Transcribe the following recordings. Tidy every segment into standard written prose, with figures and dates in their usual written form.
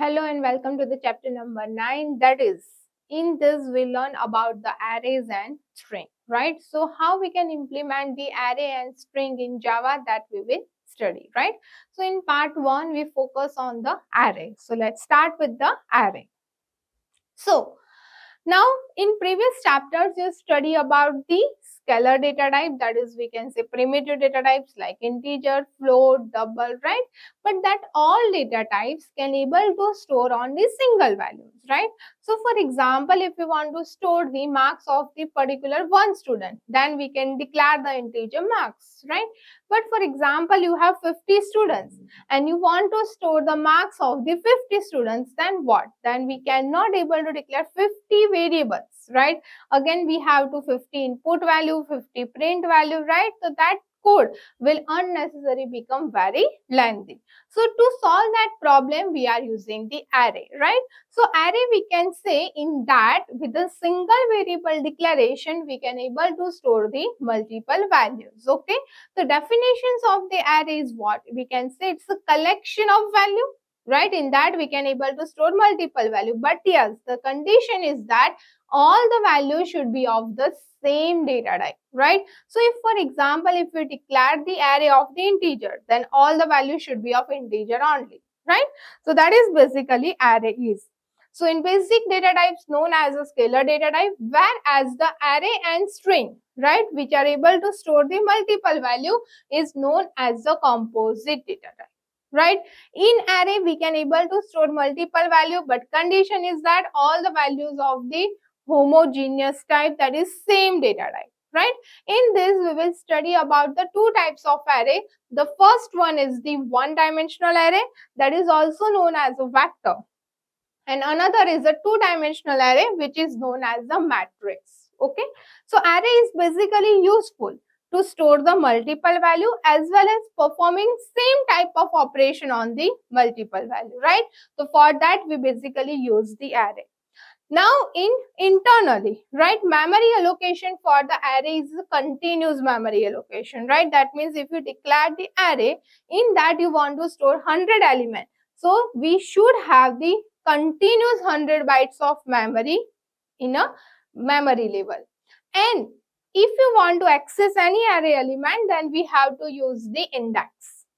Hello and welcome to the chapter number 9. That is, in this we learn about the arrays and string, right? So how we can implement the array and string in Java, that we will study, right? So in part 1 we focus on the array. So let's start with the array. So now, in previous chapters, you study about the scalar data type, that is, we can say primitive data types like integer, float, double, right? But that all data types can able to store on the single values, right? So, for example, if we want to store the marks of the particular one student, then we can declare the integer marks, right? But for example, you have 50 students and you want to store the marks of the 50 students, then what? Then we cannot able to declare 50 variables, right? Again, we have to 50 input value, 50 print value, right? So that code will unnecessarily become very lengthy. So to solve that problem, we are using the array, right? So array, we can say in that with a single variable declaration, we can able to store the multiple values, okay? The definitions of the array is what? We can say it's a collection of value, right? In that we can able to store multiple value. But yes, the condition is that all the values should be of the same data type, right? So if for example, if we declare the array of the integer, then all the values should be of integer only, right? So that is basically array is. So in basic data types known as a scalar data type, whereas the array and string, right, which are able to store the multiple value is known as the composite data type, right? In array, we can able to store multiple value, but condition is that all the values of the homogeneous type, that is same data type, right? In this, we will study about the two types of array. The first one is the one-dimensional array, that is also known as a vector. And another is a two-dimensional array, which is known as the matrix, okay? So array is basically useful to store the multiple value as well as performing same type of operation on the multiple value, right? So for that, we basically use the array. Now, internally, right, memory allocation for the array is a continuous memory allocation, right? That means if you declare the array, in that you want to store 100 elements. So we should have the continuous 100 bytes of memory in a memory level. And if you want to access any array element, then we have to use the index,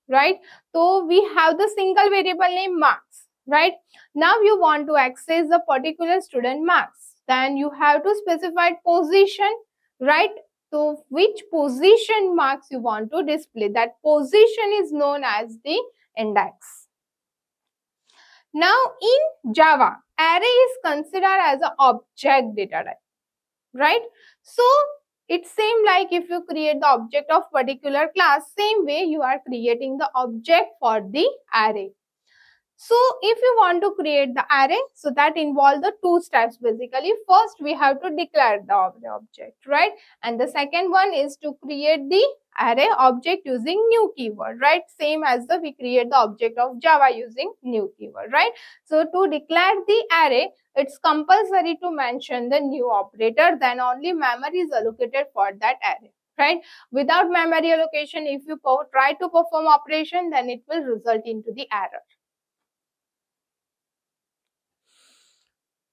right? So we have the single variable name marks, right? Now you want to access the particular student marks, then you have to specify position, right? So which position marks you want to display, that position is known as the index. Now in Java, array is considered as an object data type, right? So it seems like if you create the object of particular class, same way you are creating the object for the array. So if you want to create the array, so that involves the two steps basically. First, we have to declare the object, right? And the second one is to create the array object using new keyword, right? Same as we create the object of Java using new keyword, right? So to declare the array, it's compulsory to mention the new operator, then only memory is allocated for that array, right? Without memory allocation, if you try to perform operation, then it will result into the error.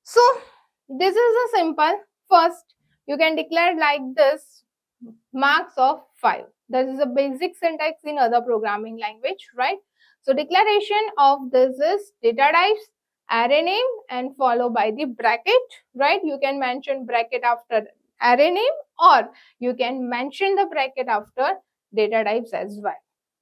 So this is a simple. First, you can declare like this, marks of 5. This is a basic syntax in other programming language, right? So declaration of this is data types, array name, and followed by the bracket, right? You can mention bracket after array name, or you can mention the bracket after data types as well,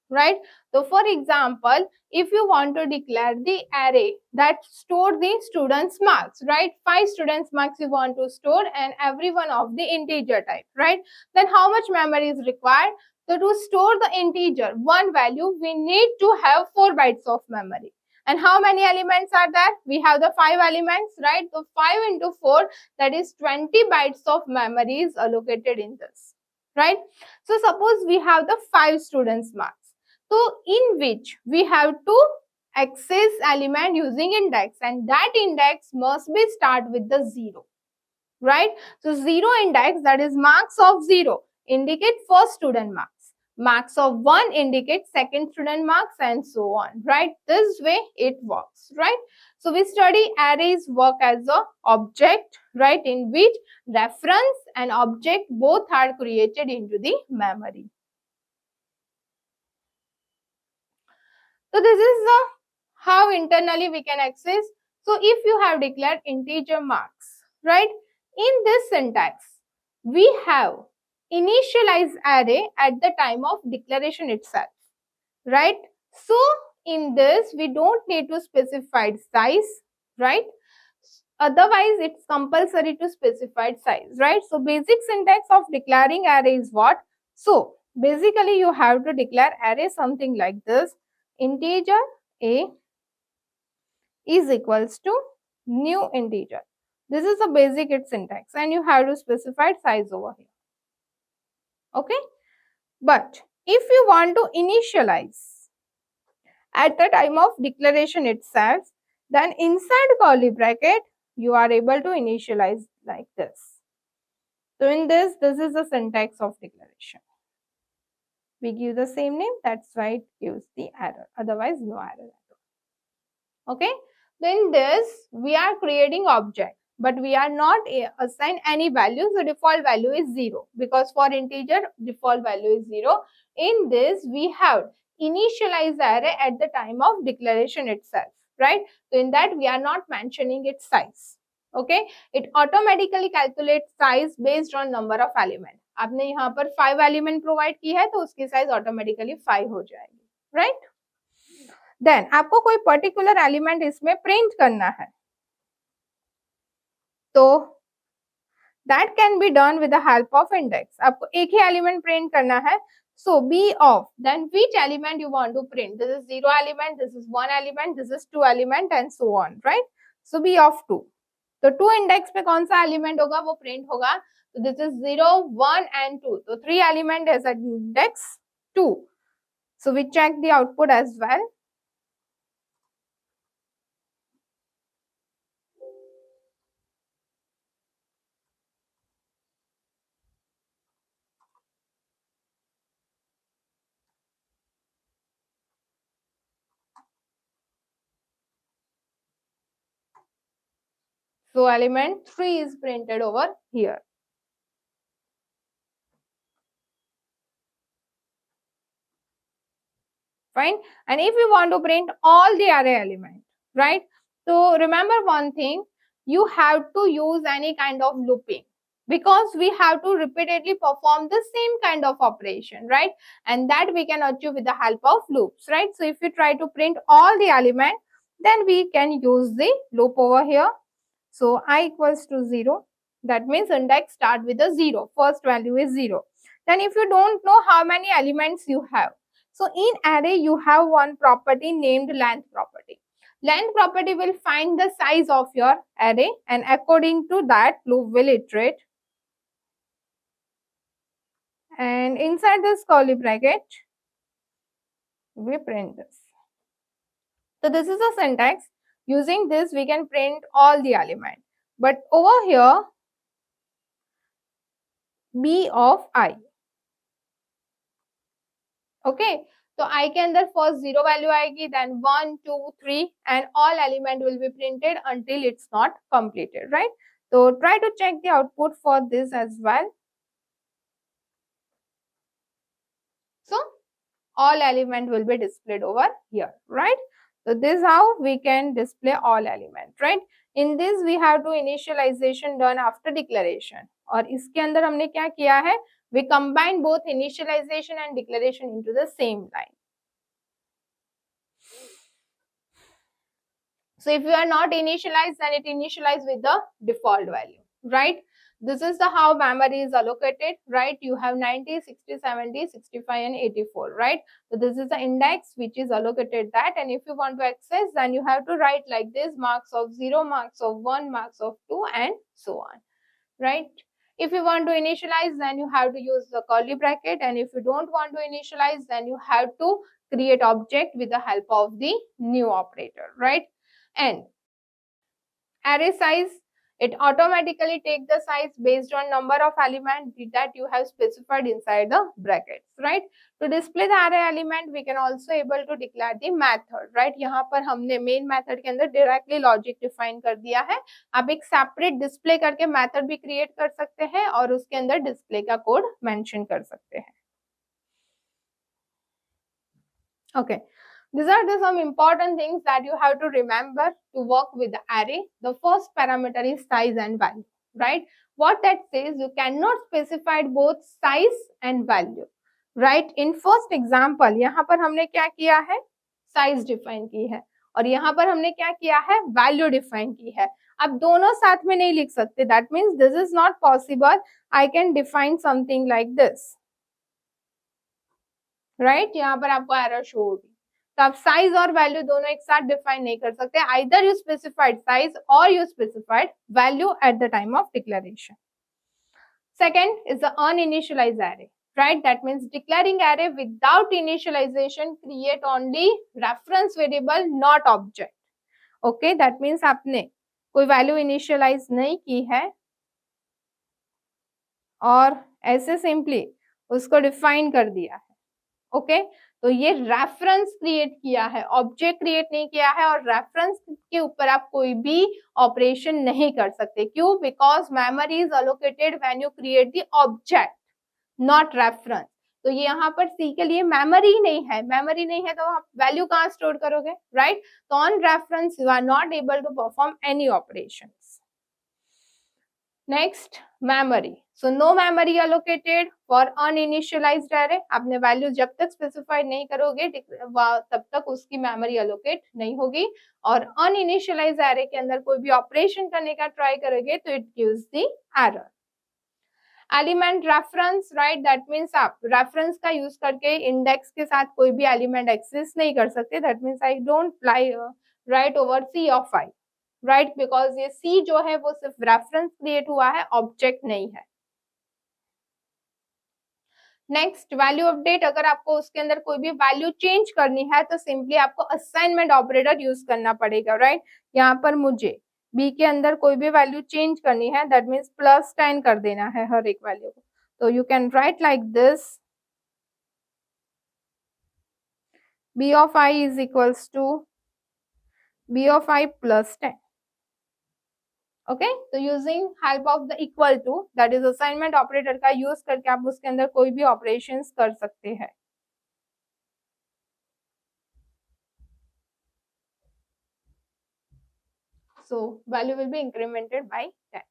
right? So for example, if you want to declare the array that store the students marks, right? 5 students marks you want to store and every one of the integer type, right? Then how much memory is required? So to store the integer one value, we need to have 4 bytes of memory. And how many elements are there? We have the 5 elements, right? So 5 into 4, that is 20 bytes of memory is allocated in this, right? So suppose we have the 5 students marks. So in which we have to access element using index, and that index must be start with the 0, right? So 0 index, that is marks of 0, indicate first student marks. Marks of 1 indicate second student marks and so on, right? This way it works, right? So we study arrays work as a object, right, in which reference and object both are created into the memory. So this is the how internally we can access. So if you have declared integer marks, right, in this syntax, we have initialize array at the time of declaration itself, right? So in this, we don't need to specify size, right? Otherwise, it's compulsory to specify size, right? So basic syntax of declaring array is what? So basically, you have to declare array something like this. Integer a is equals to new integer. This is the basic syntax, and you have to specify size over here. Okay? But if you want to initialize at the time of declaration itself, then inside curly bracket, you are able to initialize like this. So in this is the syntax of declaration. We give the same name, that's why it gives the error. Otherwise, no error. Okay? Then this, we are creating object, but we are not assign any value. So default value is 0 because for integer, default value is 0. In this, we have initialize array at the time of declaration itself, right? So in that, we are not mentioning its size. Okay? It automatically calculates size based on number of element. आपने यहाँ पर 5 element provide की है तो उसकी size automatically 5 हो जाएगी, right? Then आपको कोई पर्टिकुलर एलिमेंट इसमें प्रिंट करना है तो that can be done with the help of index. आपको एक ही एलिमेंट प्रिंट करना है. So B of, then which element you want to print? This is 0 element, this is 1 element, this is 2 element and so on, right? So B of 2. तो 2 index पे कौन सा element होगा वो प्रिंट होगा. तो दिस इज 0, 1 and 2. तो 3 element as index 2. So we check the output as well. So element 3 is printed over here. Fine. And if you want to print all the array element, right? So remember one thing, you have to use any kind of looping because we have to repeatedly perform the same kind of operation, right? And that we can achieve with the help of loops, right? So if you try to print all the element, then we can use the loop over here. So I equals to 0. That means index start with a 0. First value is 0. Then if you don't know how many elements you have, so in array you have one property named length property. Length property will find the size of your array and according to that loop will iterate. And inside this curly bracket, we print this. So this is a syntax. Using this, we can print all the elements. But over here, B of I. Okay. So I के अंदर first 0 value आएगी, then 1, 2, 3 and all element will be printed until it's not completed, right? So try to check the output for this as well. So all element will be displayed over here, right? So this is how we can display all element, right? In this we have to initialization done after declaration. और इसके अंदर हमने क्या किया है? We combine both initialization and declaration into the same line. So if you are not initialized, then it initializes with the default value, right? This is the how memory is allocated, right? You have 90, 60, 70, 65 and 84, right? So this is the index which is allocated that, and if you want to access, then you have to write like this: marks of 0, marks of 1, marks of 2 and so on, right? If you want to initialize, then you have to use the curly bracket, and if you don't want to initialize, then you have to create object with the help of the new operator, right? And array size, It automatically take the size based on number of elements that you have specified inside the brackets, right? To display the array element, we can also able to declare the method, right? यहाँ पर हमने main method के अंदर directly logic define कर दिया है. आप एक separate display करके method भी create कर सकते हैं और उसके अंदर display का code mention कर सकते हैं. Okay. These are the some important things that you have to remember to work with the array. The first parameter is size and value, right? What that says, you cannot specify both size and value, right? In first example, यहाँ पर हमने क्या किया है? Size define की है और यहाँ पर हमने क्या किया है? Value define की है. अब दोनों साथ में नहीं लिख सकते. That means this is not possible. I can define something like this, right? यहाँ पर आपको error show होगी. तो आप साइज और वैल्यू दोनों एक साथ डिफाइन नहीं कर सकते. आइदर यू स्पेसिफाइड साइज और you specified value at the time of declaration. Second is the uninitialised array, right? That means declaring array without initialization create only reference variable, not object. Okay, that means आपने कोई value initialise नहीं की है और ऐसे simply उसको define कर दिया है. ओके, तो ये रेफरेंस क्रिएट किया है, ऑब्जेक्ट क्रिएट नहीं किया है और रेफरेंस के ऊपर आप कोई भी ऑपरेशन नहीं कर सकते. क्यों? Because memory is allocated when you create the object, not reference. तो ये यहाँ पर सी के लिए मेमोरी नहीं है. मेमोरी नहीं है तो आप वैल्यू कहाँ स्टोर करोगे, राइट? तो on reference you are not able to perform any operations. Next, memory. So no memory allocated for uninitialised array. आपने वैल्यू जब तक स्पेसिफाइड नहीं करोगे तब तक उसकी मेमोरी अलोकेट नहीं होगी. और अनइनिशियलाइज्ड array के अंदर कोई भी ऑपरेशन करने का ट्राई करोगे तो it gives the error. Element reference, right? That means आप रेफरेंस का यूज करके इंडेक्स के साथ कोई भी एलिमेंट एक्सेस नहीं कर सकते. That means I don't write over C of I, right? Because ये सी जो है वो सिर्फ रेफरेंस क्रिएट हुआ है, ऑब्जेक्ट नहीं है. Next, value update. अगर आपको उसके अंदर कोई भी वैल्यू चेंज करनी है तो सिंपली आपको असाइनमेंट ऑपरेटर यूज करना पड़ेगा, राइट? यहाँ पर मुझे बी के अंदर कोई भी वैल्यू चेंज करनी है, दैट मीन्स +10 कर देना है हर एक वैल्यू को. तो you can right like this, b of I is equals to b of I plus 10. Okay, तो using help of the equal to, that is assignment operator का यूज करके आप उसके अंदर कोई भी ऑपरेशंस कर सकते हैं. So value will be incremented by 10.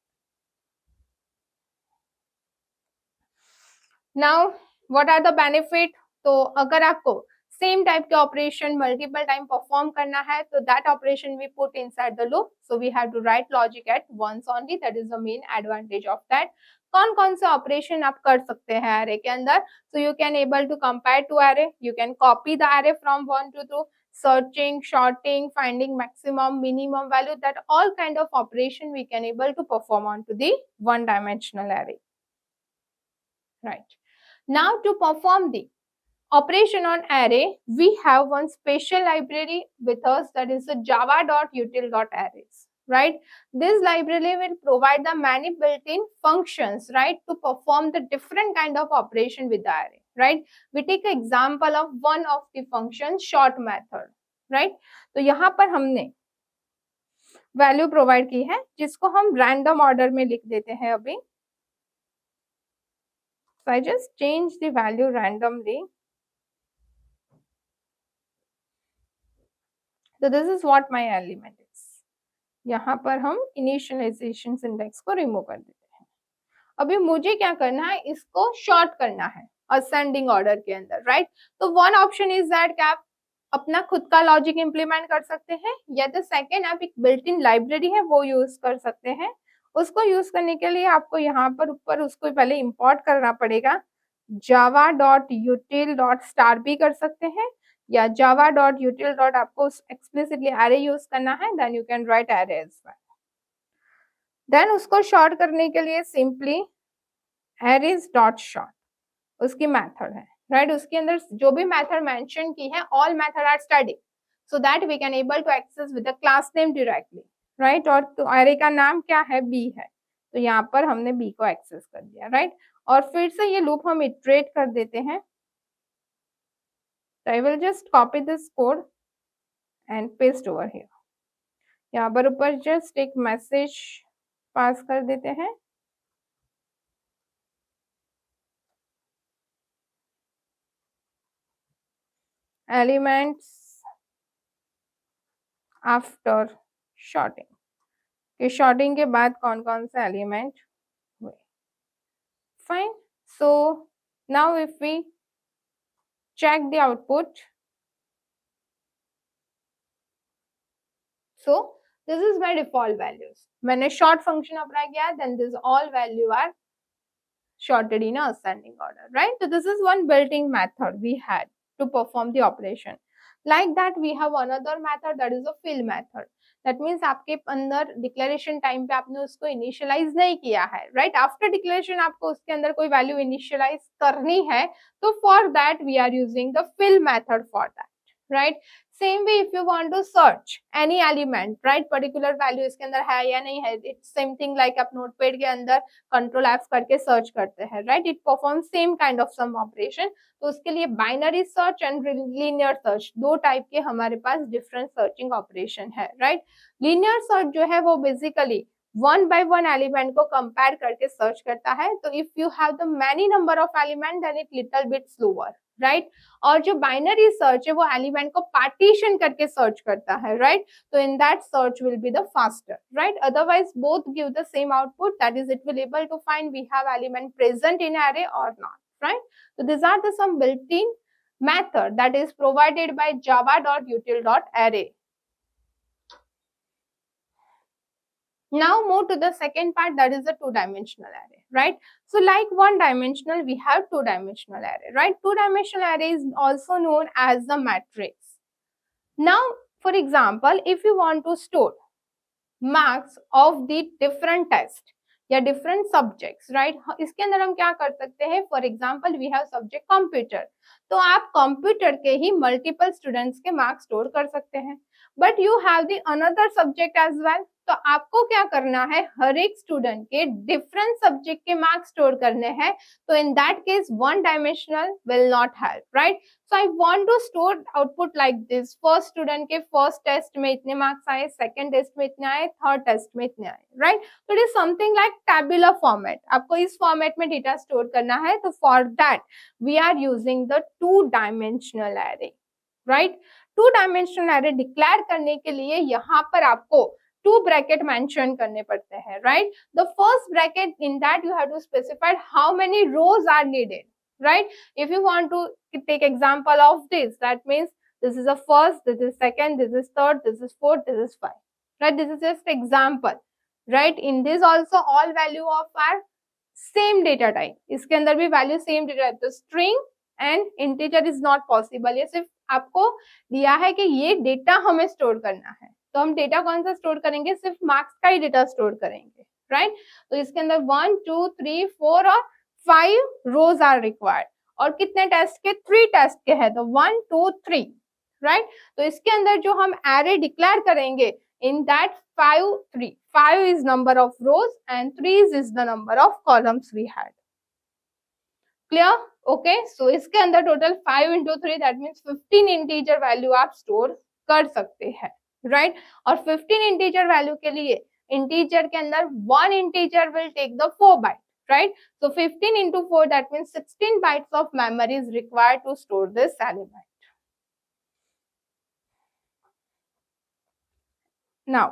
Now what are the benefit? तो अगर आपको सेम टाइप के ऑपरेशन मल्टीपल टाइम परफॉर्म करना है तो that operation we put inside the loop. So we have to write logic at once only. That is the main advantage of that. कौन कौन से ऑपरेशन आप कर सकते हैं एरे के अंदर? So you can able to compare to array, you can copy the array from 1 to 2, searching, sorting, finding maximum, minimum value, that all kind of operation we can able to perform onto the one dimensional array, right? Now to perform the operation on array, we have one special library with us, that is the java.util.arrays, right? This library will provide the many built-in functions, right, to perform the different kind of operation with the array, right? We take an example of one of the functions, sort method, right? तो यहाँ पर हमने value provide की है जिसको हम random order में लिख देते हैं अभी. So I just change the value randomly. So this is what my element is. यहाँ पर हम इनिशियलाइजेशन इंडेक्स को रिमूव कर देते हैं. अभी मुझे क्या करना है, इसको शॉर्ट करना है असेंडिंग ऑर्डर के अंदर, राइट? तो वन ऑप्शन इज दैट कि आप अपना खुद का लॉजिक इंप्लीमेंट कर सकते हैं, या तो सेकेंड आप एक बिल्ट इन लाइब्रेरी है वो यूज कर सकते हैं. उसको यूज करने के लिए आपको यहाँ पर ऊपर उसको पहले इंपोर्ट करना पड़ेगा. java.util.star भी कर सकते हैं या java.util. आपको एक्सप्लिसिटली array यूज करना है, then you can write array as well. Then उसको शॉर्ट करने के लिए सिंपली arrays.short उसकी मेथड है, राइट? उसके अंदर जो भी मेथड मेंशन की है, all method are static, so that we can able to access with the class name directly, right, और तो एरे का नाम क्या है, बी है, तो यहाँ पर हमने बी को एक्सेस कर दिया, राइट। और फिर से ये लूप हम इटरेट कर देते हैं, तो I will just copy this code and paste over here. यहाँ पर ऊपर जस्ट एक मैसेज पास कर देते हैं, एलिमेंट्स आफ्टर शॉर्टिंग, कि शॉर्टिंग के बाद कौन कौन से एलिमेंट हुए। Fine, so now if we check the output, so this is my default values. मैंने short function अप्लाई किया, then this all value are shorted in a ascending order, right? So this is one built-in method we had to perform the operation. Like that we have another method, that is a fill method. That means आपके अंदर declaration time पे आपने उसको initialise नहीं किया है, right. After declaration आपको उसके अंदर कोई वैल्यू इनिशियलाइज करनी है, तो for that we are using the fill method for that, right. Same way if you want to search any element, right, particular value इसके अंदर है या नहीं है, इट्स सेम थिंग लाइक आप नोटपैड के अंदर कंट्रोल एफ करके सर्च करते हैं, राइट, it perform same kind of some operation. तो उसके लिए binary search and linear search, दो टाइप के हमारे पास डिफरेंट सर्चिंग ऑपरेशन है, राइट। लीनियर सर्च जो है वो basically one by one element को कंपेयर करके सर्च करता है, तो if you have the many number of element then it little bit slower, right. और जो बाइनरी सर्च है वो एलिमेंट को पार्टीशन करके सर्च करता है, राइट, तो in that search will be the faster, right. Otherwise both give the same output, that is it will able to find we have element present in array or not, right? So these are the some built-in method that is provided by java.util.array. Now move to the second part, that is the two-dimensional array, right? So like one-dimensional, we have two-dimensional array, right? Two-dimensional array is also known as the matrix. Now, for example, if you want to store marks of the different test या different subjects, right? इसके अंदर हम क्या कर सकते हैं, for example, we have subject computer, तो आप कंप्यूटर के ही मल्टीपल स्टूडेंट्स के मार्क्स स्टोर कर सकते हैं, but you have the another subject as well, तो आपको क्या करना है, हर एक स्टूडेंट के डिफरेंट सब्जेक्ट के मार्क्स स्टोर करने हैं, तो in that case one dimensional will not help, right. So I want to store output like this, first student के फर्स्ट टेस्ट में इतने मार्क्स आए, सेकंड टेस्ट में इतने आए, थर्ड टेस्ट में इतने आए, राइट। तो it is something like tabular format, आपको इस फॉर्मेट में डेटा स्टोर करना है, तो for that we are using the two dimensional array, right. Two dimensional array declare करने के लिए यहाँ पर आपको two bracket mention करने पड़ते हैं, right? The first bracket, in that you have to specify how many rows are needed, right? If you want to take example of this, that means this is the first, this is second, this is third, this is fourth, this is five, right? This is just example, right? In this also all value of are same data type, इसके अंदर भी value same data type, तो string and integer is not possible, ये सिर्फ आपको दिया है कि ये डेटा हमें स्टोर करना है, तो हम डेटा कौन सा स्टोर करेंगे, सिर्फ मार्क्स का ही डेटा स्टोर करेंगे, राइट। तो इसके अंदर 1 2 3 4 और 5 रोज आर रिक्वायर्ड, और कितने टेस्ट के, 3 टेस्ट के हैं, तो 1 2 3, राइट। तो इसके अंदर जो हम एरे डिक्लेयर करेंगे, in that 5 is number of rows and 3 is the number of columns we had. Clear? Okay, so इसके अंदर total 5 into 3, that means 15 integer value आप स्टोर कर सकते हैं, राइट। और 15 इंटीजर वैल्यू के लिए इंटीजर के अंदर 1 integer will take the 4 byte, right. So 15 into 4, that means 16 bytes of memory is required to store this element. Now,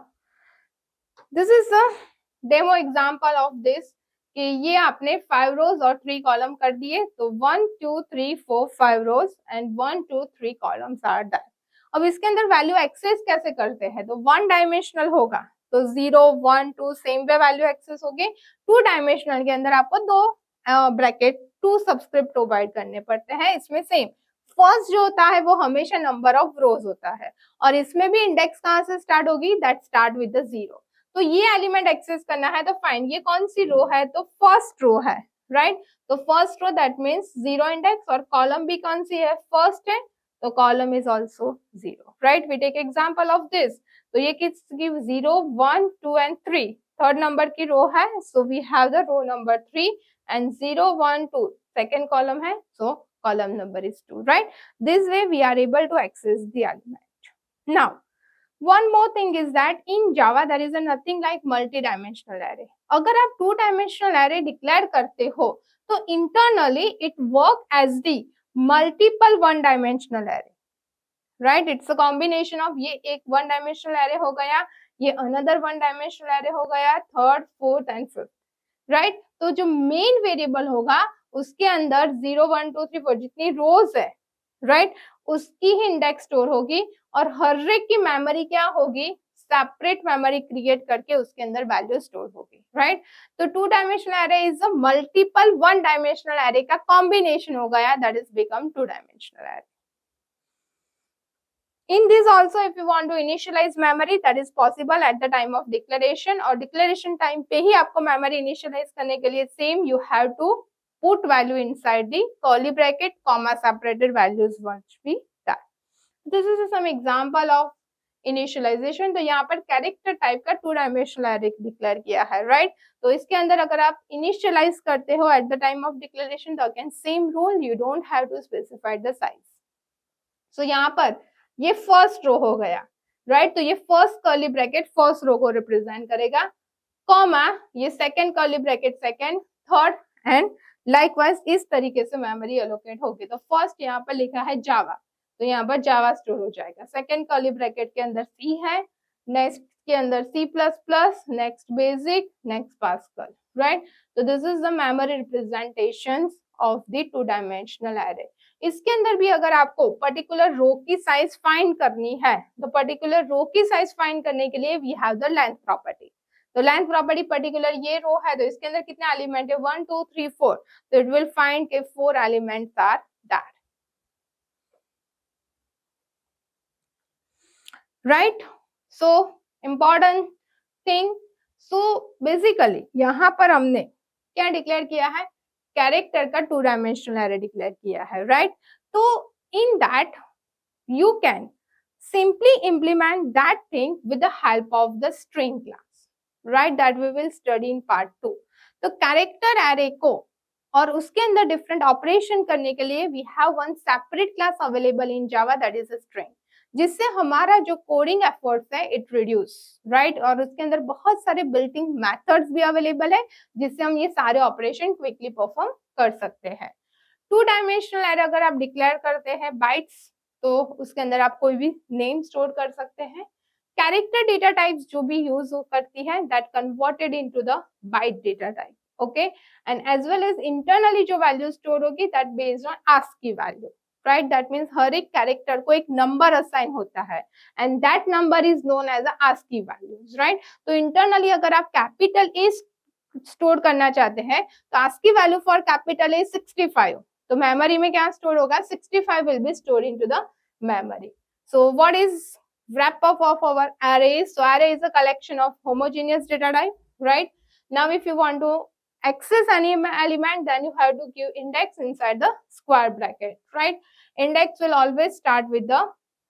this is a demo example of this, कि ये आपने 5 रोज और 3 column कर दिए, तो 1 2 3 4 5 rows and 1 2 3 columns are that. अब इसके अंदर वैल्यू एक्सेस कैसे करते हैं, तो वन डायमेंशनल होगा, तो 0 1 2 सेम वे वैल्यू एक्सेस होगी। टू डायमेंशनल के अंदर आपको दो ब्रैकेट 2 सबस्क्रिप्ट प्रोवाइड करने पड़ते हैं। इसमें सेम फर्स्ट जो होता है वो हमेशा नंबर ऑफ रोज होता है, और इसमें भी इंडेक्स कहाँ से स्टार्ट होगी, दैट स्टार्ट विद द 0। तो ये एलिमेंट एक्सेस करना है, तो फाइंड ये कौन सी रो है, तो फर्स्ट रो है, राइट। तो first row that means 0 index, और कॉलम भी कौन सी है, फर्स्ट है, तो column is also 0, right. We take example of this, तो ये किसकी 0 1 2 एंड 3 थर्ड नंबर की रो है, so we have the row number 3 and 0 1 2 second column है, so column number is 2, right? This way we are able to access the element. Now one more thing is that in Java there is a nothing like multi-dimensional array. अगर आप 2-dimensional array declare करते हो तो internally it work as the multiple 1-dimensional array, right? It's a combination of ये एक 1-dimensional array हो गया, ये another 1-dimensional array हो गया, third, fourth and fifth, right? तो जो मेन वेरिएबल होगा उसके अंदर 0 1 2 3 4 जितनी रोज है, राइट, उसकी ही इंडेक्स स्टोर होगी और हर एक की मेमोरी क्या होगी, सेपरेट मेमोरी क्रिएट करके उसके अंदर वैल्यू स्टोर होगी, राइट? तो 2-dimensional array is a multiple 1-dimensional array का कॉम्बिनेशन हो गया, that is become 2-dimensional array. In this also, if you want to initialize memory, that is possible at the time of declaration और declaration time पे ही आपको memory initialize करने के लिए same you have to put value inside the curly bracket, comma separated values must be that. This is some example of initialization. तो यहाँ पर character type का 2-dimensional array declare किया है, right? तो इसके अंदर अगर आप initialize करते हो at the time of declaration, तो again same rule, you don't have to specify the size. So यहाँ पर ये फर्स्ट रो हो गया, राइट? तो ये first curly bracket first row को रिप्रेजेंट करेगा, कॉमा ये second curly bracket second, third and likewise इस तरीके से मेमोरी एलोकेट होगी. तो फर्स्ट यहाँ पर लिखा है जावा, तो यहाँ पर जावा स्टोर हो जाएगा. सेकंड कर्ली ब्रैकेट के अंदर सी है, नेक्स्ट के अंदर C plus plus, next BASIC, next Pascal, right? तो this is the memory representation of the 2-dimensional array. इसके अंदर भी अगर आपको पर्टिकुलर रो की साइज फाइंड करनी है, तो पर्टिकुलर रो की साइज फाइंड करने के लिए we have the length property. तो लेंथ प्रॉपर्टी पर्टिकुलर ये रो है, तो इसके अंदर कितने एलिमेंट है, 1 2 3 4, तो इट विल फाइंड के 4 elements are that, right? So important thing, so basically यहाँ पर हमने क्या डिक्लेयर किया है, कैरेक्टर का 2-dimensional array डिक्लेयर किया है, राइट? तो in that you can simply implement that thing with the help of the string class, right? That we will study in part 2. तो कैरेक्टर एरे को और उसके अंदर डिफरेंट ऑपरेशन करने के लिए we have one separate class available in Java, that is a string, जिससे हमारा जो कोडिंग एफर्ट्स है इट रिड्यूस, राइट? और उसके अंदर बहुत सारे बिल्ट इन मेथड्स भी अवेलेबल है जिससे हम ये सारे ऑपरेशन क्विकली परफॉर्म कर सकते हैं. 2-dimensional array अगर आप डिक्लेयर करते हैं बाइट्स, तो उसके अंदर आप कोई भी नेम स्टोर कर सकते हैं. कैरेक्टर डेटा टाइप्स जो भी यूज करती है that converted into the byte data type, okay? And as well as internally जो वैल्यू स्टोर होगी that based on ASCII value, right? That means हर एक कैरेक्टर को एक नंबर असाइन होता है and that number is known as ASCII values, right? तो internally अगर आप कैपिटल ए स्टोर करना चाहते हैं तो ASCII value for capital A 65, तो मेमोरी में क्या स्टोर होगा, 65 will be store into the memory. So what is wrap up of our array? So array is a collection of homogeneous data type, right? Now if you want to access any element, then you have to give index inside the square bracket, right? Index will always start with the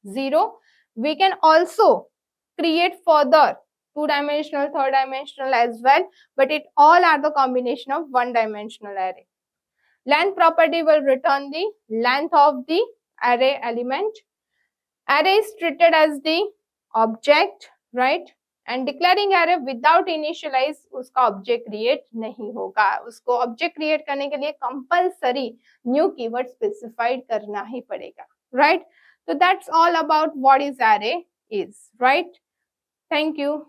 0. We can also create further 2-dimensional, 3rd-dimensional as well, but it all are the combination of 1-dimensional array. Length property will return the length of the array element. Array is treated as the object, right? And declaring array without initialize, उसका object create नहीं होगा. उसको object create करने के लिए compulsory new keyword specified करना ही पड़ेगा, right? So that's all about what is array is, right? Thank you.